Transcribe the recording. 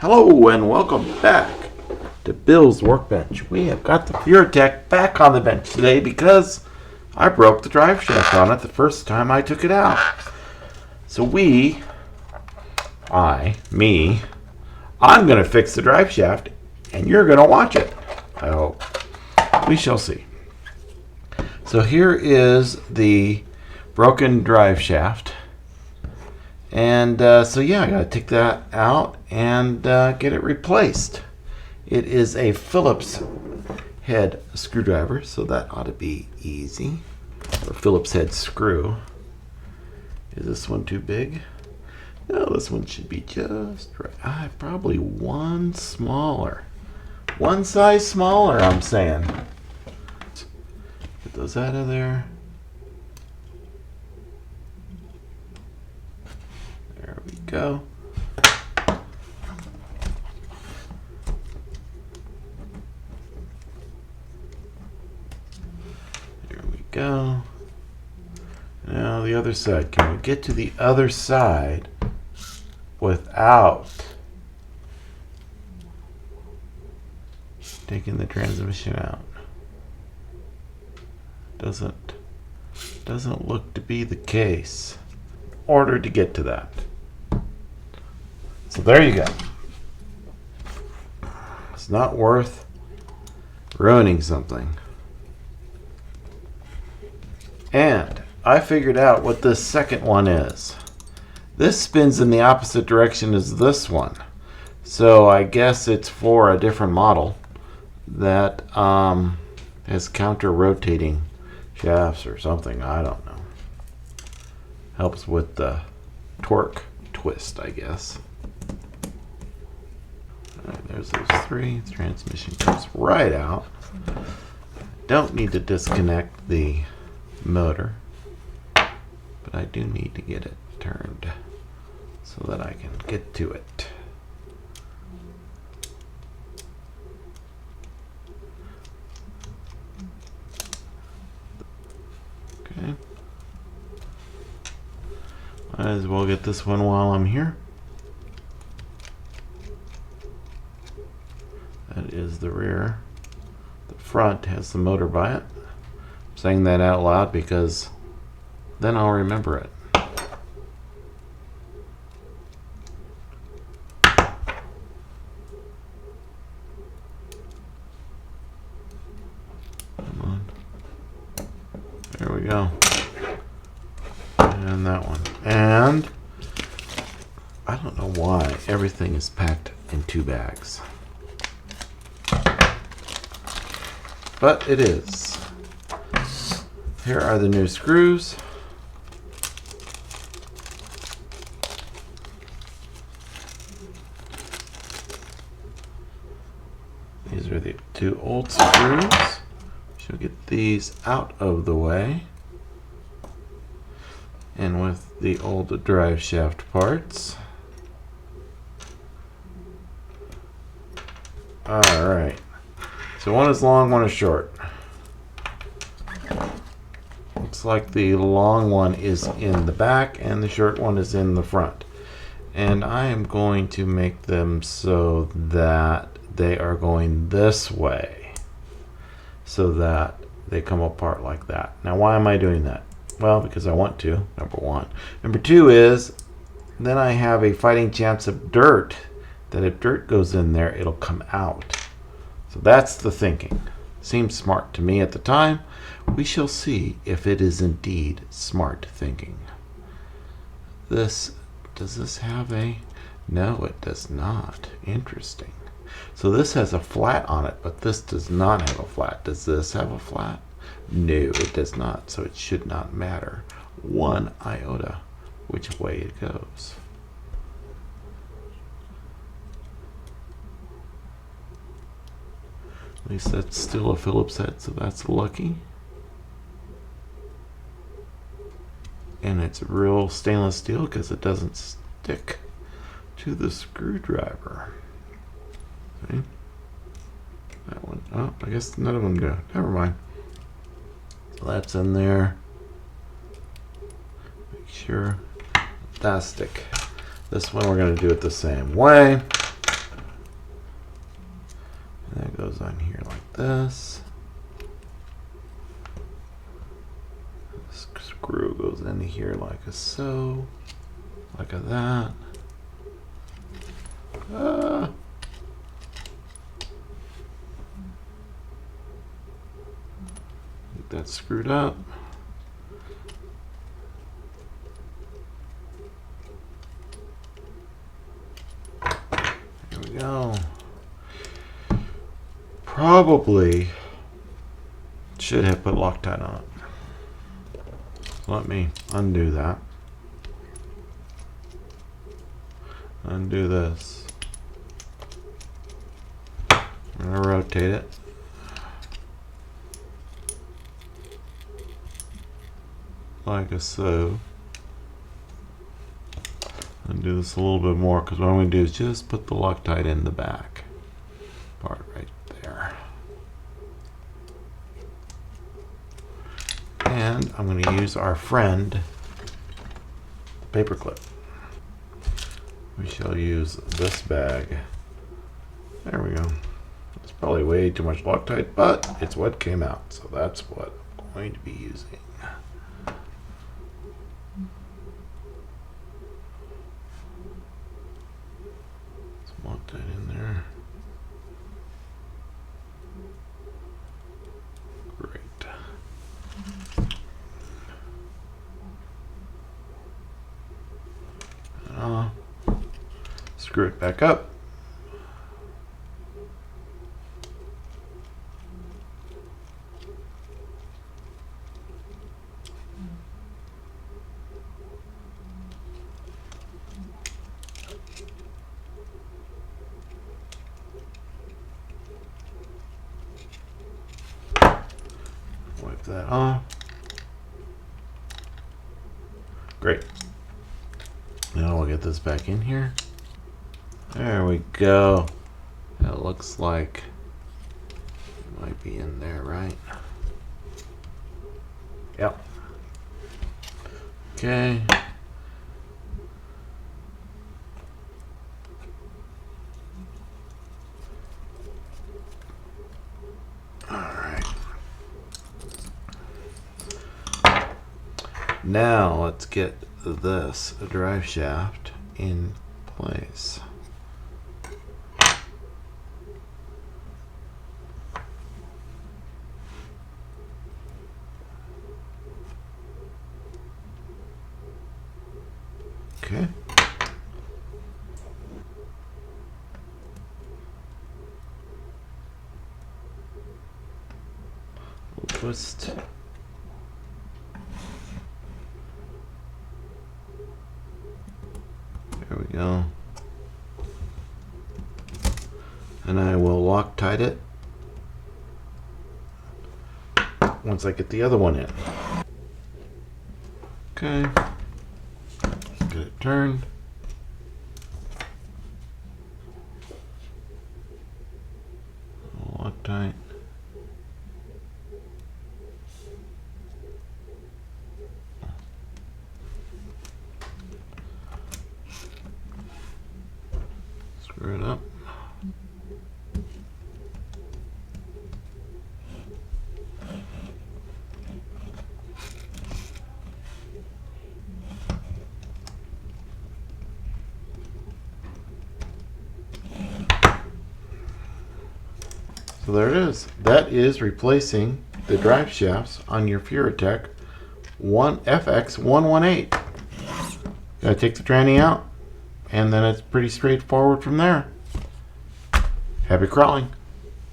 Hello and welcome back to Bill's Workbench. We have got the Furitek back on the bench today because I broke the drive shaft on it the first time I took it out. So I'm going to fix the drive shaft and you're going to watch it. I hope. We shall see. So here is the broken drive shaft. And so yeah, I got to take that out and get it replaced. It is a Phillips head screwdriver, so that ought to be easy. Or Phillips head screw. Is this one too big? No, this one should be just right. Probably one smaller. One size smaller, I'm saying. Get those out of there. There we go. There we go. Now the other side. Can we get to the other side without taking the transmission out? Doesn't look to be the case. In order to get to that. So there you go. It's not worth ruining something. And I figured out what this second one is. This spins in the opposite direction as this one. So I guess it's for a different model that has counter-rotating shafts or something. I don't know. Helps with the torque twist, I guess. Alright, there's those three. The transmission comes right out. Don't need to disconnect the motor, but I do need to get it turned so that I can get to it. Okay. Might as well get this one while I'm here. That is the rear. The front has the motor by it. I'm saying that out loud because then I'll remember it. Come on. There we go. And that one. And I don't know why everything is packed in 2 bags. But it is. Here are the new screws. These are the 2 old screws. She'll get these out of the way. And with the old drive shaft parts. Alright. So one is long, one is short. Looks like the long one is in the back and the short one is in the front. And I am going to make them so that they are going this way, so that they come apart like that. Now why am I doing that? Well, because I want to, number one. Number two is, then I have a fighting chance of dirt, that if dirt goes in there, it'll come out. So that's the thinking. Seemed smart to me at the time. We shall see if it is indeed smart thinking. Does this have a... No, it does not. Interesting. So this has a flat on it, but this does not have a flat. Does this have a flat? No, it does not. So it should not matter one iota which way it goes. At least that's still a Phillips head, so that's lucky. And it's real stainless steel because it doesn't stick to the screwdriver. See? That one. Oh, I guess none of them go. Never mind. So that's in there. Make sure. Fantastic. This one we're going to do it the same way. goes on here like this. This screw goes in here like a so, like a that. Get that screwed up. There we go. Probably should have put Loctite on it. Let me undo that. Undo this. I'm going to rotate it. Like so. Undo this a little bit more because what I'm going to do is just put the Loctite in the back part right there. And I'm going to use our friend paperclip. We shall use this bag. There we go. It's probably way too much Loctite, but it's what came out, so that's what I'm going to be using. Some Loctite in there. Great. Screw it back up. Wipe that off. Great. Now we'll get this back in here. There we go. That looks like it might be in there, right? Yep. Okay. All right. Now let's get this drive shaft in place. Okay. We'll twist. There we go. And I will Loctite it once I get the other one in. Okay. Get it turned. Loctite. Screw it up. So there it is. That is replacing the drive shafts on your Furitek FX118. Gotta take the tranny out, and then it's pretty straightforward from there. Happy crawling.